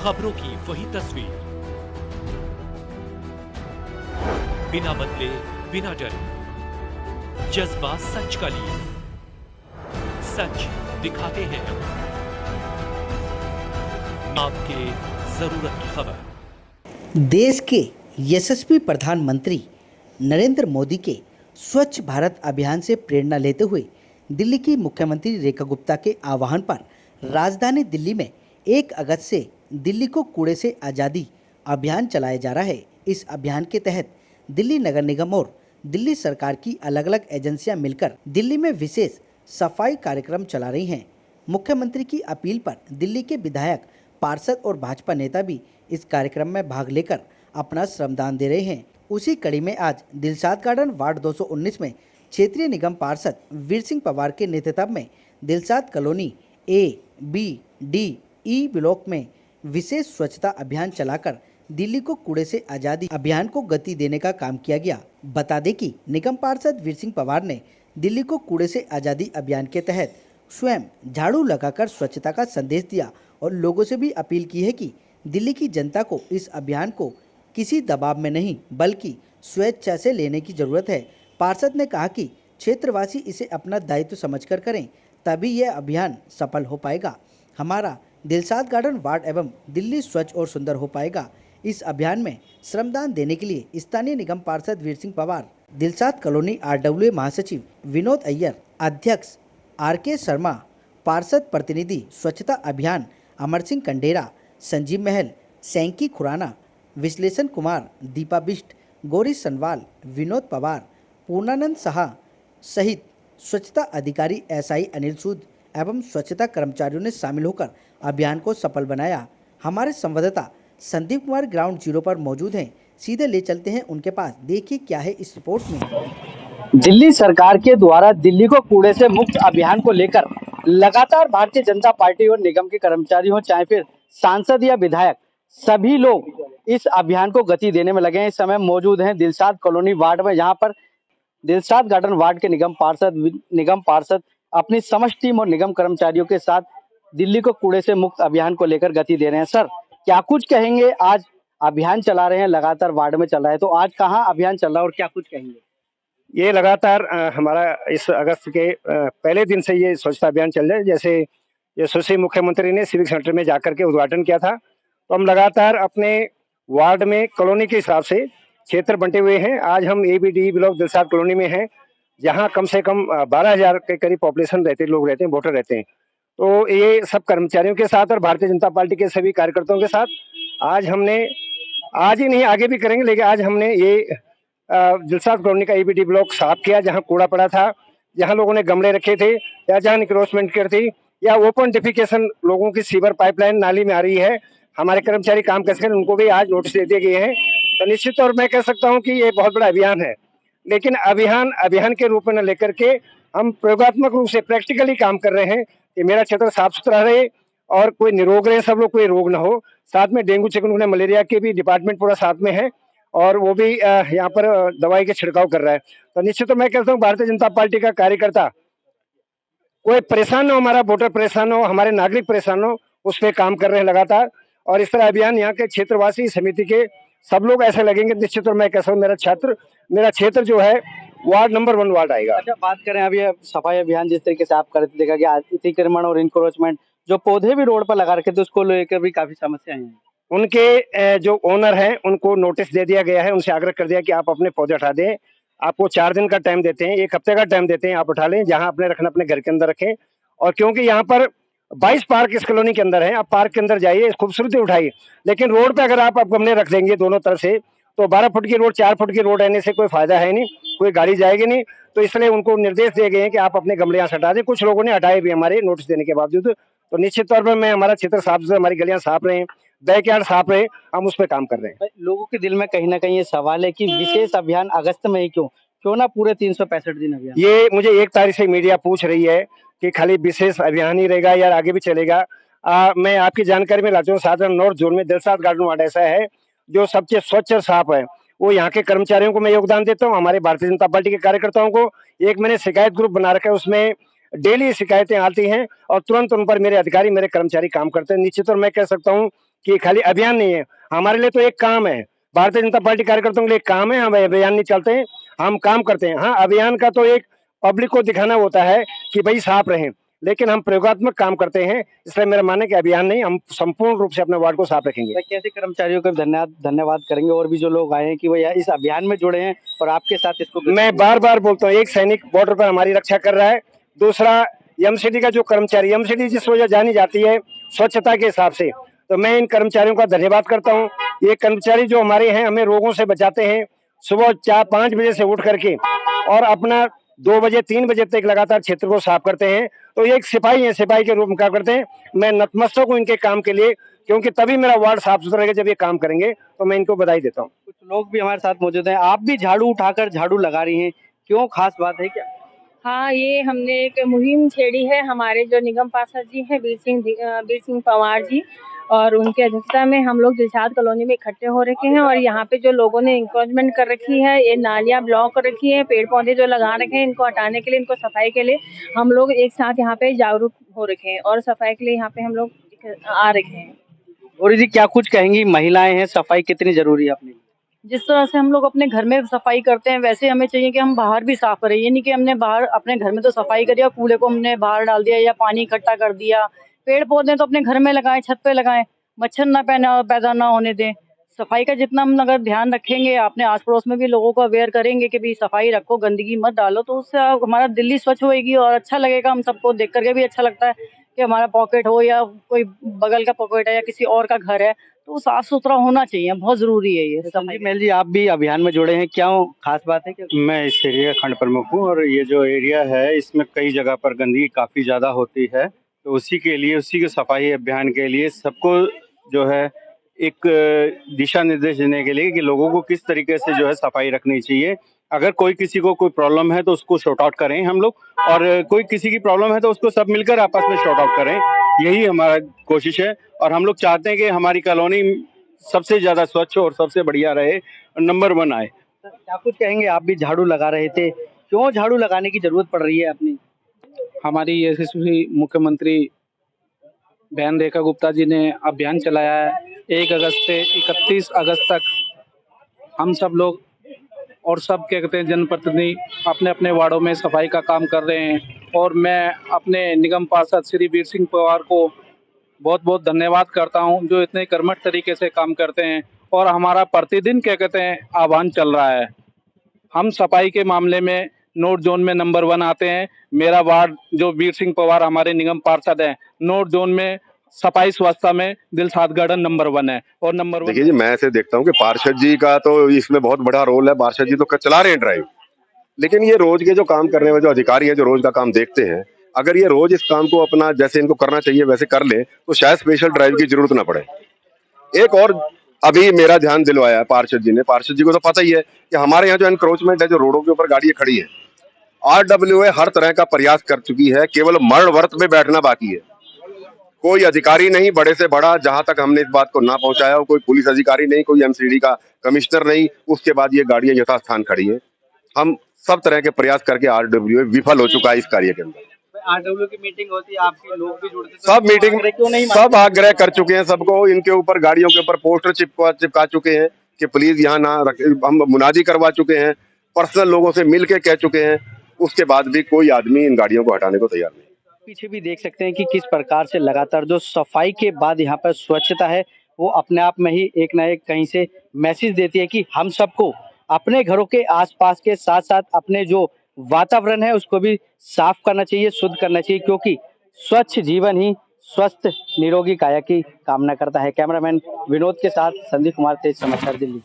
खबरों की वही तस्वीर, बिना बदले बिना डरे, जज्बा सच का लिए, सच दिखाते हैं आपके जरूरत की खबर। देश के यशस्वी प्रधानमंत्री नरेंद्र मोदी के स्वच्छ भारत अभियान से प्रेरणा लेते हुए दिल्ली की मुख्यमंत्री रेखा गुप्ता के आह्वान पर राजधानी दिल्ली में 1 अगस्त से दिल्ली को कूड़े से आज़ादी अभियान चलाया जा रहा है। इस अभियान के तहत दिल्ली नगर निगम और दिल्ली सरकार की अलग अलग एजेंसियां मिलकर दिल्ली में विशेष सफाई कार्यक्रम चला रही हैं। मुख्यमंत्री की अपील पर दिल्ली के विधायक, पार्षद और भाजपा नेता भी इस कार्यक्रम में भाग लेकर अपना श्रमदान दे रहे हैं। उसी कड़ी में आज दिलशाद गार्डन वार्ड 219 में क्षेत्रीय निगम पार्षद वीर सिंह पवार के नेतृत्व में दिलशाद कॉलोनी ए, बी, डी, ई ब्लॉक में विशेष स्वच्छता अभियान चलाकर दिल्ली को कूड़े से आज़ादी अभियान को गति देने का काम किया गया। बता दें कि निगम पार्षद वीर सिंह पवार ने दिल्ली को कूड़े से आज़ादी अभियान के तहत स्वयं झाड़ू लगाकर स्वच्छता का संदेश दिया और लोगों से भी अपील की है कि दिल्ली की जनता को इस अभियान को किसी दबाव में नहीं बल्कि स्वेच्छा से लेने की जरूरत है। पार्षद ने कहा कि क्षेत्रवासी इसे अपना दायित्व समझकर करें, तभी यह अभियान सफल हो पाएगा। हमारा दिलशाद गार्डन वार्ड एवं दिल्ली स्वच्छ और सुंदर हो पाएगा। इस अभियान में श्रमदान देने के लिए स्थानीय निगम पार्षद वीर सिंह पवार, दिलशाद कॉलोनी RWA महासचिव विनोद अय्यर, अध्यक्ष RK शर्मा, पार्षद प्रतिनिधि स्वच्छता अभियान अमर सिंह कंडेरा, संजीव महल, सैंकी खुराना, विश्लेषण कुमार, दीपा बिष्ट, गौरी सनवाल, विनोद पवार, पूर्णानंद साहा सहित स्वच्छता अधिकारी SI अनिल सूद एवं स्वच्छता कर्मचारियों ने शामिल होकर अभियान को सफल बनाया। हमारे संवाददाता संदीप कुमार ग्राउंड जीरो पर मौजूद हैं, सीधे ले चलते हैं उनके पास। देखिए क्या है इस रिपोर्ट में। दिल्ली सरकार के द्वारा दिल्ली को कूड़े से मुक्त अभियान को लेकर लगातार भारतीय जनता पार्टी और निगम के कर्मचारी हो चाहे फिर सांसद या विधायक, सभी लोग इस अभियान को गति देने में लगे हैं। इस समय मौजूद हैं दिलशाद कॉलोनी वार्ड में, जहां पर दिलशाद गार्डन वार्ड के निगम पार्षद अपनी समस्त टीम और निगम कर्मचारियों के साथ दिल्ली को कूड़े से मुक्त अभियान को लेकर गति दे रहे हैं। सर, क्या कुछ कहेंगे? आज अभियान चला रहे हैं, लगातार वार्ड में चल रहा है, तो आज कहाँ अभियान चल रहा है और क्या कुछ कहेंगे? ये लगातार हमारा इस अगस्त के पहले दिन से ये स्वच्छता अभियान चल रहा है। जैसे ये सुश्री मुख्यमंत्री ने सिविक सेंटर में जाकर के उद्घाटन किया था, तो हम लगातार अपने वार्ड में कॉलोनी के हिसाब से क्षेत्र बंटे हुए हैं। आज हम ABD ब्लॉक दिलशाद कॉलोनी में हैं, जहां कम से कम 12,000 के करीब पॉपुलेशन लोग रहते हैं, वोटर रहते हैं। तो ये सब कर्मचारियों के साथ और भारतीय जनता पार्टी के सभी कार्यकर्ताओं के साथ आज ही नहीं आगे भी करेंगे, लेकिन आज हमने ये दिलशाद कॉलोनी का ABD ब्लॉक साफ किया। जहां कूड़ा पड़ा था, जहां लोगों ने गमले रखे थे या जहां इंक्रोचमेंट कर थी या ओपन डिफिकेशन लोगों की सीवर पाइपलाइन नाली में आ रही है, हमारे कर्मचारी काम कर सकें, उनको भी आज नोटिस दे दिए गए हैं। तो निश्चित तौर मैं कह सकता हूं कि ये बहुत बड़ा अभियान है, लेकिन अभियान के रूप में न लेकर के हम प्रयोगात्मक रूप से प्रैक्टिकली काम कर रहे हैं कि मेरा क्षेत्र साफ सुथरा रहे और कोई निरोग रहे, सब लोग, कोई रोग न हो। साथ में डेंगू, चिकनगुनिया, मलेरिया के भी डिपार्टमेंट पूरा साथ में है और वो भी यहाँ पर दवाई के छिड़काव कर रहा है। तो निश्चित तो मैं कहता हूँ भारतीय जनता पार्टी का कार्यकर्ता कोई परेशान हो, हमारा वोटर परेशान हो, हमारे नागरिक परेशान हो, उस पर काम कर रहे हैं लगातार। और इस तरह अभियान यहाँ के क्षेत्रवासी समिति के सब लोग ऐसे लगेंगे। निश्चित तौर मैं कह सकता हूँ मेरा क्षेत्र जो है वार्ड नंबर 1 वार्ड आएगा। अच्छा, बात करें अभी सफाई अभियान जिस तरीके से आप करते देखा गया, अतिक्रमण और इंक्रोचमेंट, जो पौधे भी रोड पर लगा रखे थे, उसको लेकर भी काफी समस्याएं हैं। उनके जो ओनर हैं उनको नोटिस दे दिया गया है, उनसे आग्रह कर दिया कि आप अपने पौधे हटा दें। आपको 4 दिन का टाइम देते हैं, 1 हफ्ते का टाइम देते हैं, आप उठा लें। जहां अपने रखना अपने घर के अंदर रखें। और क्योंकि यहाँ पर 22 पार्क इस कॉलोनी के अंदर है, आप पार्क के अंदर जाइए, खूबसूरती उठाइए, लेकिन रोड पे अगर आप गमले रख देंगे दोनों तरफ से, तो 12 फुट की रोड, 4 फुट की रोड रहने से कोई फायदा है नहीं, कोई गाड़ी जाएगी नहीं। तो इसलिए उनको निर्देश दिए गए हैं कि आप अपने गमले यहाँ से हटा दें। कुछ लोगों ने हटाए भी हमारे नोटिस देने के बावजूद। तो निश्चित तौर पर हमारा क्षेत्र साफ सुथरा, हमारी गलियां साफ रहे, बैकयार्ड साफ रहे, हम उस पर काम कर रहे हैं। लोगों के दिल में कहीं ना कहीं ये सवाल है कि विशेष अभियान अगस्त में ही क्यों ना पूरे 365 दिन अभियान? ये मुझे 1 तारीख से मीडिया पूछ रही है कि खाली विशेष अभियान ही रहेगा या आगे भी चलेगा। मैं आपकी जानकारी में लाता हूँ, साधारण नॉर्थ जोन में दिलशाद गार्डन वार्ड ऐसा है जो सबसे स्वच्छ और साफ है। वो यहाँ के कर्मचारियों को मैं योगदान देता हूँ, हमारे भारतीय जनता पार्टी के कार्यकर्ताओं को। एक मैंने शिकायत ग्रुप बना रखा है, उसमें डेली शिकायतें आती हैं और तुरंत उन पर मेरे अधिकारी, मेरे कर्मचारी काम करते हैं। निश्चित और मैं कह सकता हूँ कि खाली अभियान नहीं है, हमारे लिए तो एक काम है। भारतीय जनता पार्टी कार्यकर्ताओं के लिए एक काम है, हम अभियान नहीं चलते हैं, हम काम करते हैं। हाँ, अभियान का तो एक पब्लिक को दिखाना होता है कि भाई साफ रहें, लेकिन हम प्रयोगात्मक काम करते हैं। इसलिए मेरा मानना है कि अभियान नहीं, हम संपूर्ण रूप से अपने वार्ड को साफ रखेंगे। कैसे कर्मचारियों का धन्यवाद करेंगे और भी जो लोग आए हैं कि वो इस अभियान में जुड़े हैं और आपके साथ इसको मैं बार बार बोलता हूँ, एक सैनिक बॉर्डर पर हमारी रक्षा कर रहा है, दूसरा एमसीडी का जो कर्मचारी, एमसीडी जिस वजह जानी जाती है स्वच्छता के हिसाब से, तो मैं इन कर्मचारियों का धन्यवाद करता हूँ। ये कर्मचारी जो हमारे हैं हमें रोगों से बचाते हैं, सुबह 4-5 बजे से उठ करके और अपना 2 बजे 3 बजे तक लगातार क्षेत्र को साफ करते हैं। तो ये एक सिपाही है, सिपाही के रूप में काम करते हैं। मैं नतमस्तक हूँ इनके काम के लिए, क्योंकि तभी मेरा वार्ड साफ सुथरा रहेगा जब ये काम करेंगे, तो मैं इनको बधाई देता हूँ। कुछ लोग भी हमारे साथ मौजूद हैं, आप भी झाड़ू उठाकर झाड़ू लगा रही हैं, क्यों, खास बात है क्या? हाँ, ये हमने एक मुहिम छेड़ी है। हमारे जो निगम पार्षद जी हैं वीर सिंह पंवार जी, और उनकी अध्यक्षता में हम लोग दिलशाद कॉलोनी में इकट्ठे हो रखे हैं। और यहाँ पे जो लोगों ने इंक्रोचमेंट कर रखी है, ये नालियाँ ब्लॉक कर रखी है, पेड़ पौधे जो लगा रखे हैं, इनको हटाने के लिए, इनको सफाई के लिए हम लोग एक साथ यहाँ पे जागरूक हो रखे हैं और सफाई के लिए यहाँ पे हम लोग आ रखे हैं। गौरी जी, क्या कुछ कहेंगी, महिलाएं हैं, सफाई कितनी जरूरी है अपनी? जिस तरह से हम लोग अपने घर में सफाई करते हैं, वैसे हमें चाहिए कि हम बाहर भी साफ करें। ये नहीं कि हमने बाहर अपने घर में तो सफाई करी और कूड़े को हमने बाहर डाल दिया या पानी इकट्ठा कर दिया। पेड़ पौधे तो अपने घर में लगाएं, छत पे लगाएं, मच्छर ना पैदा ना होने दें। सफाई का जितना हम अगर ध्यान रखेंगे, अपने आस पड़ोस में भी लोगों को अवेयर करेंगे कि भाई सफाई रखो, गंदगी मत डालो, तो उससे हमारा दिल्ली स्वच्छ होएगी और अच्छा लगेगा। हम सबको देख करके भी अच्छा लगता है कि हमारा पॉकेट हो या कोई बगल का पॉकेट है या किसी और का घर है, तो साफ सुथरा होना चाहिए, बहुत जरूरी है ये। संदीप महल जी, आप भी अभियान में जुड़े हैं, क्या खास बात है क्या? मैं इस एरिया का खंड प्रमुख हूँ और ये जो एरिया है इसमें कई जगह पर गंदगी काफ़ी ज़्यादा होती है, तो उसी के लिए, उसी के सफाई अभियान के लिए सबको जो है एक दिशा निर्देश देने के लिए कि लोगों को किस तरीके से जो है सफाई रखनी चाहिए। अगर कोई किसी को कोई प्रॉब्लम है तो उसको शॉर्ट आउट करें हम लोग, और कोई किसी की प्रॉब्लम है तो उसको सब मिलकर आपस में शॉर्ट आउट करें, यही हमारा कोशिश है। और हम लोग चाहते हैं कि हमारी कॉलोनी सबसे ज्यादा स्वच्छ और सबसे बढ़िया रहे, नंबर 1 आए। क्या कुछ कहेंगे, आप भी झाड़ू लगा रहे थे, क्यों झाड़ू लगाने की जरूरत पड़ रही है अपनी? हमारी यशस्वी मुख्यमंत्री बहन रेखा गुप्ता जी ने अभियान चलाया है। 1 अगस्त से 31 अगस्त तक हम सब लोग और सब क्या कहते हैं जनप्रतिनिधि अपने अपने वार्डों में सफाई का काम कर रहे हैं। और मैं अपने निगम पार्षद श्री वीर सिंह पंवार को बहुत बहुत धन्यवाद करता हूं, जो इतने कर्मठ तरीके से काम करते हैं। और हमारा प्रतिदिन क्या कहते हैं आह्वान चल रहा है। हम सफाई के मामले में नॉर्थ जोन में नंबर 1 आते हैं। मेरा वार्ड जो वीर सिंह पंवार हमारे निगम पार्षद हैं, नॉर्थ जोन में सफाई स्वच्छता में दिलशाद गार्डन नंबर 1 है। और नंबर 1 देखिए जी, मैं ऐसे देखता हूँ कि पार्षद जी का तो इसमें बहुत बड़ा रोल है। पार्षद जी तो चला रहे हैं ड्राइव, लेकिन ये रोज के जो काम करने वाले जो अधिकारी है, जो रोज का काम देखते हैं, अगर ये रोज इस काम को अपना जैसे इनको करना चाहिए वैसे कर ले तो शायद स्पेशल ड्राइव की जरूरत ना पड़े। एक और अभी मेरा ध्यान दिलवाया है पार्षद जी ने। पार्षद जी को तो पता ही है कि हमारे यहाँ जो एनक्रोचमेंट है, जो रोडों के ऊपर गाड़ियां खड़ी है, RWA हर तरह का प्रयास कर चुकी है, केवल मरण वर्त में बैठना बाकी है। कोई अधिकारी नहीं, बड़े से बड़ा, जहां तक हमने इस बात को ना पहुंचाया हो, कोई पुलिस अधिकारी नहीं, कोई MCD का कमिश्नर नहीं, उसके बाद ये गाड़ियां यथास्थान खड़ी हैं। हम सब तरह के प्रयास करके RWA विफल हो चुका है इस कार्य के अंदर। RWA की मीटिंग होती है, आपके लोग भी जुड़ते हैं, सब मीटिंग, क्यों नहीं? सब आग्रह कर चुके हैं सबको, इनके ऊपर गाड़ियों के ऊपर पोस्टर चिपका चुके हैं कि प्लीज यहाँ ना रखे। हम मुनादी करवा चुके हैं, पर्सनल लोगों से मिल के कह चुके हैं, उसके बाद भी कोई आदमी इन गाड़ियों को हटाने को तैयार नहीं। पीछे भी देख सकते हैं कि किस प्रकार से लगातार जो सफाई के बाद यहाँ पर स्वच्छता है, वो अपने आप में ही एक ना एक कहीं से मैसेज देती है कि हम सबको अपने घरों के आसपास के साथ साथ अपने जो वातावरण है उसको भी साफ करना चाहिए, शुद्ध करना चाहिए, क्योंकि स्वच्छ जीवन ही स्वस्थ निरोगी काया की कामना करता है। कैमरामैन विनोद के साथ संदीप कुमार, तेज समाचार, दिल्ली।